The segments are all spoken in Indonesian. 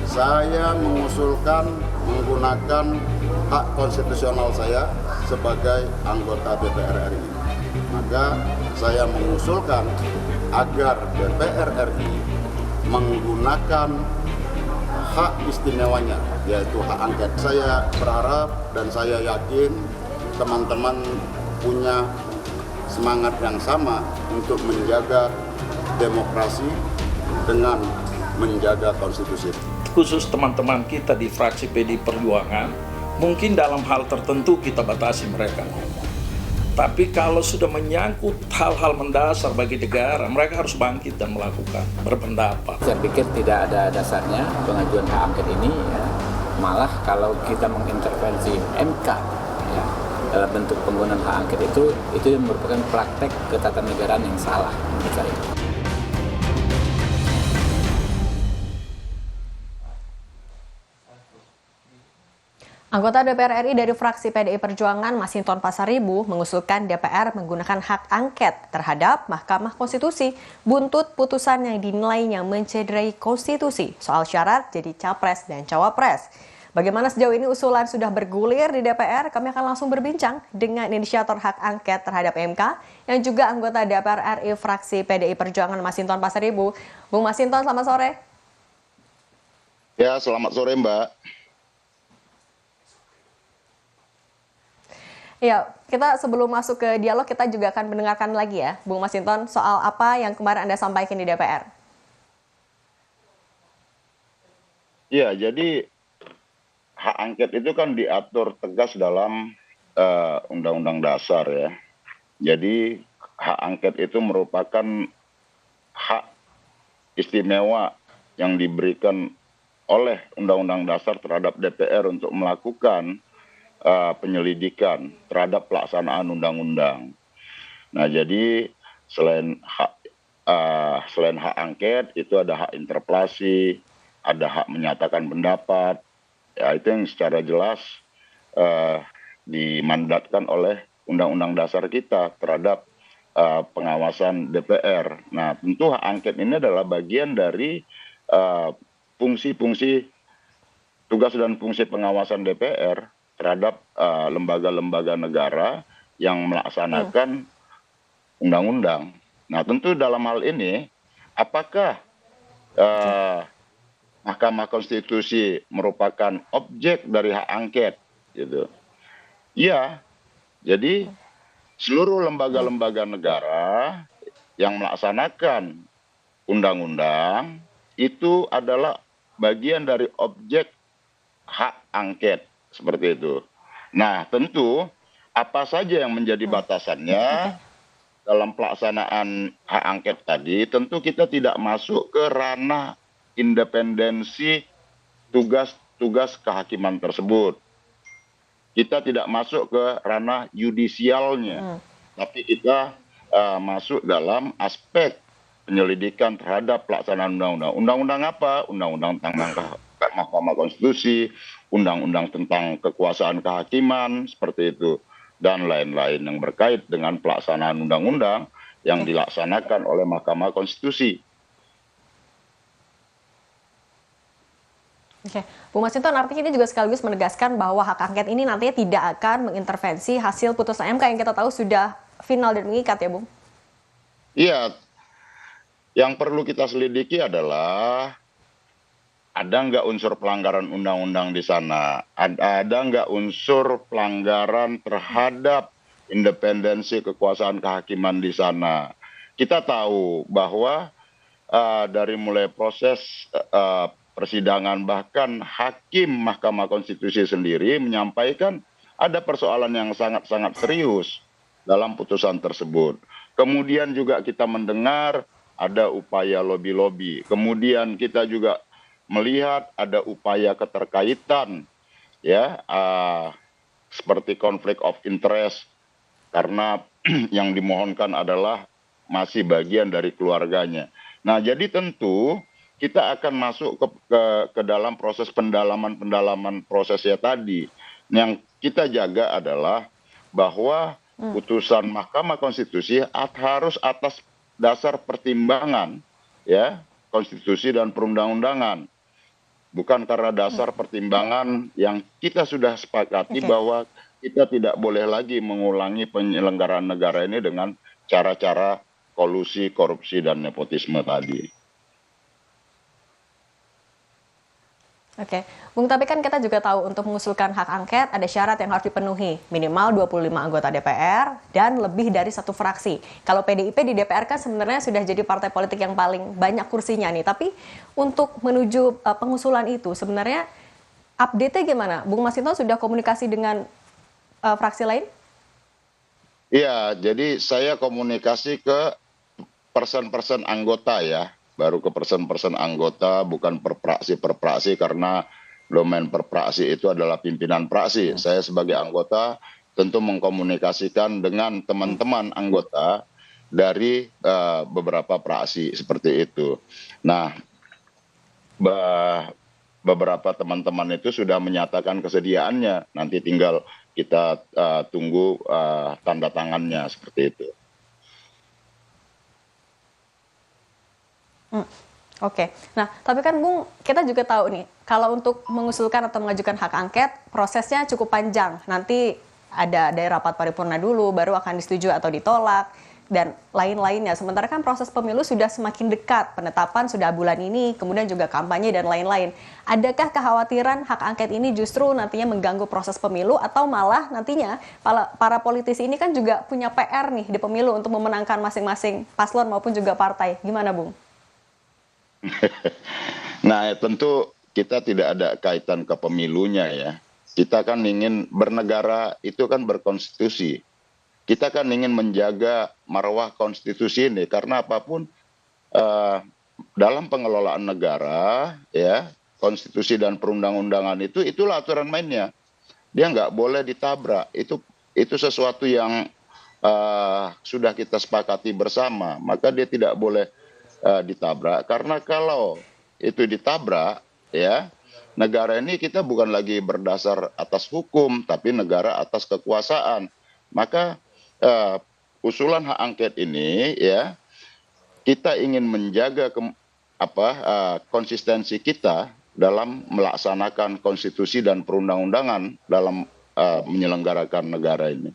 saya mengusulkan menggunakan hak konstitusional saya sebagai anggota DPR RI. Maka saya mengusulkan agar DPR RI menggunakan hak istimewanya, yaitu hak angket. Saya berharap dan saya yakin teman-teman punya semangat yang sama untuk menjaga demokrasi dengan menjaga konstitusi. Khusus teman-teman kita di fraksi PD Perjuangan, mungkin dalam hal tertentu kita batasi mereka ngomong. Tapi kalau sudah menyangkut hal-hal mendasar bagi negara, mereka harus bangkit dan melakukan berpendapat. Saya pikir tidak ada dasarnya pengajuan hak angket ini, ya. Malah kalau kita mengintervensi MK, ya, dalam bentuk penggunaan hak angket itu merupakan praktek ketatanegaraan yang salah menurut saya. Anggota DPR RI dari fraksi PDI Perjuangan Masinton Pasaribu mengusulkan DPR menggunakan hak angket terhadap Mahkamah Konstitusi buntut putusan yang dinilainya mencederai konstitusi soal syarat jadi capres dan cawapres. Bagaimana sejauh ini usulan sudah bergulir di DPR? Kami akan langsung berbincang dengan inisiator hak angket terhadap MK yang juga anggota DPR RI fraksi PDI Perjuangan Masinton Pasaribu. Bung Masinton, selamat sore. Ya, selamat sore Mbak. Ya, kita sebelum masuk ke dialog, kita juga akan mendengarkan lagi ya, Bung Masinton, soal apa yang kemarin Anda sampaikan di DPR. Ya, jadi hak angket itu kan diatur tegas dalam Undang-Undang Dasar ya. Jadi hak angket itu merupakan hak istimewa yang diberikan oleh Undang-Undang Dasar terhadap DPR untuk melakukan penyelidikan terhadap pelaksanaan undang-undang. Nah, jadi selain hak angket itu ada hak interpelasi, ada hak menyatakan pendapat. Ya, itu yang secara jelas dimandatkan oleh Undang-Undang Dasar kita terhadap pengawasan DPR. Nah, tentu hak angket ini adalah bagian dari fungsi-fungsi tugas dan fungsi pengawasan DPR terhadap lembaga-lembaga negara yang melaksanakan undang-undang. Nah, tentu dalam hal ini, apakah Mahkamah Konstitusi merupakan objek dari hak angket? Gitu. Iya, jadi seluruh lembaga-lembaga negara yang melaksanakan undang-undang itu adalah bagian dari objek hak angket. Seperti itu. Nah, tentu apa saja yang menjadi batasannya dalam pelaksanaan hak angket tadi, tentu kita tidak masuk ke ranah independensi tugas-tugas kehakiman tersebut. Kita tidak masuk ke ranah yudisialnya, tapi kita masuk dalam aspek penyelidikan terhadap pelaksanaan undang-undang. Undang-undang apa? Undang-undang tentang Mahkamah Konstitusi, undang-undang tentang kekuasaan kehakiman, seperti itu, dan lain-lain yang berkait dengan pelaksanaan undang-undang yang dilaksanakan oleh Mahkamah Konstitusi. Oke, Bu Masinton, artinya ini juga sekaligus menegaskan bahwa hak angket ini nantinya tidak akan mengintervensi hasil putusan MK yang kita tahu sudah final dan mengikat ya, Bung? Iya, yang perlu kita selidiki adalah ada nggak unsur pelanggaran undang-undang di sana? Ada nggak unsur pelanggaran terhadap independensi kekuasaan kehakiman di sana? Kita tahu bahwa dari mulai proses persidangan, bahkan hakim Mahkamah Konstitusi sendiri menyampaikan ada persoalan yang sangat-sangat serius dalam putusan tersebut. Kemudian juga kita mendengar ada upaya lobby-lobby. Kemudian kita juga melihat ada upaya keterkaitan, ya, seperti konflik of interest, karena yang dimohonkan adalah masih bagian dari keluarganya. Nah, jadi tentu kita akan masuk ke dalam proses pendalaman prosesnya tadi. Yang kita jaga adalah bahwa putusan Mahkamah Konstitusi harus atas dasar pertimbangan, ya, konstitusi dan perundang-undangan. bukan karena dasar pertimbangan yang kita sudah sepakati bahwa kita tidak boleh lagi mengulangi penyelenggaraan negara ini dengan cara-cara kolusi, korupsi, dan nepotisme tadi. Oke, Bung, tapi kan kita juga tahu untuk mengusulkan hak angket ada syarat yang harus dipenuhi, minimal 25 anggota DPR dan lebih dari satu fraksi. Kalau PDIP di DPR kan sebenarnya sudah jadi partai politik yang paling banyak kursinya nih, tapi untuk menuju pengusulan itu sebenarnya update-nya gimana? Bung Masinton sudah komunikasi dengan fraksi lain? Iya, jadi saya komunikasi ke person-person anggota ya. Baru ke person-person anggota, bukan per praksi karena domain per praksi itu adalah pimpinan praksi. Saya sebagai anggota tentu mengkomunikasikan dengan teman-teman anggota dari beberapa praksi seperti itu. Nah, beberapa teman-teman itu sudah menyatakan kesediaannya. Nanti tinggal kita tunggu tanda tangannya seperti itu. Oke. Nah, tapi kan Bung, kita juga tahu nih, kalau untuk mengusulkan atau mengajukan hak angket, prosesnya cukup panjang. Nanti ada rapat paripurna dulu, baru akan disetujui atau ditolak, dan lain-lainnya. Sementara kan proses pemilu sudah semakin dekat, penetapan sudah bulan ini, kemudian juga kampanye dan lain-lain. Adakah kekhawatiran hak angket ini justru nantinya mengganggu proses pemilu, atau malah nantinya para politisi ini kan juga punya PR nih di pemilu untuk memenangkan masing-masing paslon maupun juga partai. Gimana, Bung? Nah, tentu kita tidak ada kaitan ke pemilunya ya. Kita kan ingin bernegara itu kan berkonstitusi. Kita kan ingin menjaga marwah konstitusi ini karena apapun dalam pengelolaan negara ya, konstitusi dan perundang-undangan itulah aturan mainnya. Dia nggak boleh ditabrak. Itu sesuatu yang sudah kita sepakati bersama. Maka dia tidak boleh ditabrak, karena kalau itu ditabrak ya, negara ini kita bukan lagi berdasar atas hukum tapi negara atas kekuasaan. Maka usulan hak angket ini ya, kita ingin menjaga konsistensi kita dalam melaksanakan konstitusi dan perundang-undangan dalam menyelenggarakan negara ini.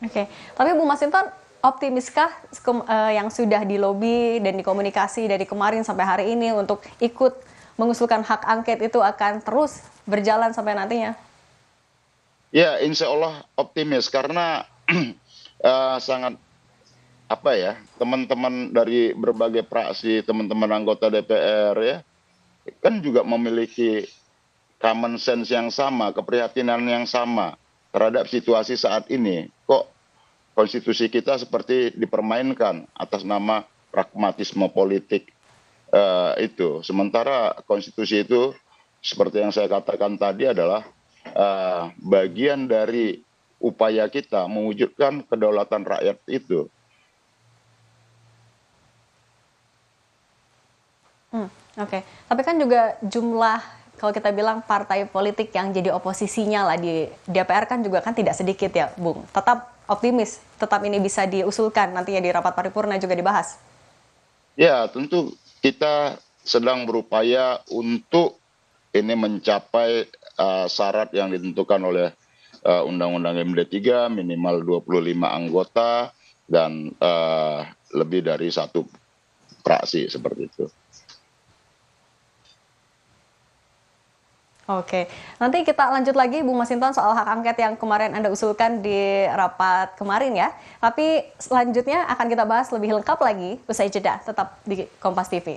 Oke, tapi Bu Masinton, optimiskah yang sudah dilobi dan dikomunikasi dari kemarin sampai hari ini untuk ikut mengusulkan hak angket itu akan terus berjalan sampai nantinya? Ya, insya Allah optimis karena sangat teman-teman dari berbagai praksi, teman-teman anggota DPR ya, kan juga memiliki common sense yang sama, keprihatinan yang sama terhadap situasi saat ini. Kok konstitusi kita seperti dipermainkan atas nama pragmatisme politik itu. Sementara konstitusi itu seperti yang saya katakan tadi adalah bagian dari upaya kita mewujudkan kedaulatan rakyat itu. Oke. Tapi kan juga jumlah, kalau kita bilang partai politik yang jadi oposisinya lah di DPR kan juga kan tidak sedikit ya, Bung. Tetap optimis, tetap ini bisa diusulkan nantinya di rapat paripurna juga dibahas. Ya, tentu kita sedang berupaya untuk ini mencapai syarat yang ditentukan oleh Undang-Undang MD3, minimal 25 anggota dan lebih dari satu praksi seperti itu. Oke, nanti kita lanjut lagi Bung Masinton soal hak angket yang kemarin Anda usulkan di rapat kemarin ya. Tapi selanjutnya akan kita bahas lebih lengkap lagi usai jeda, tetap di Kompas TV.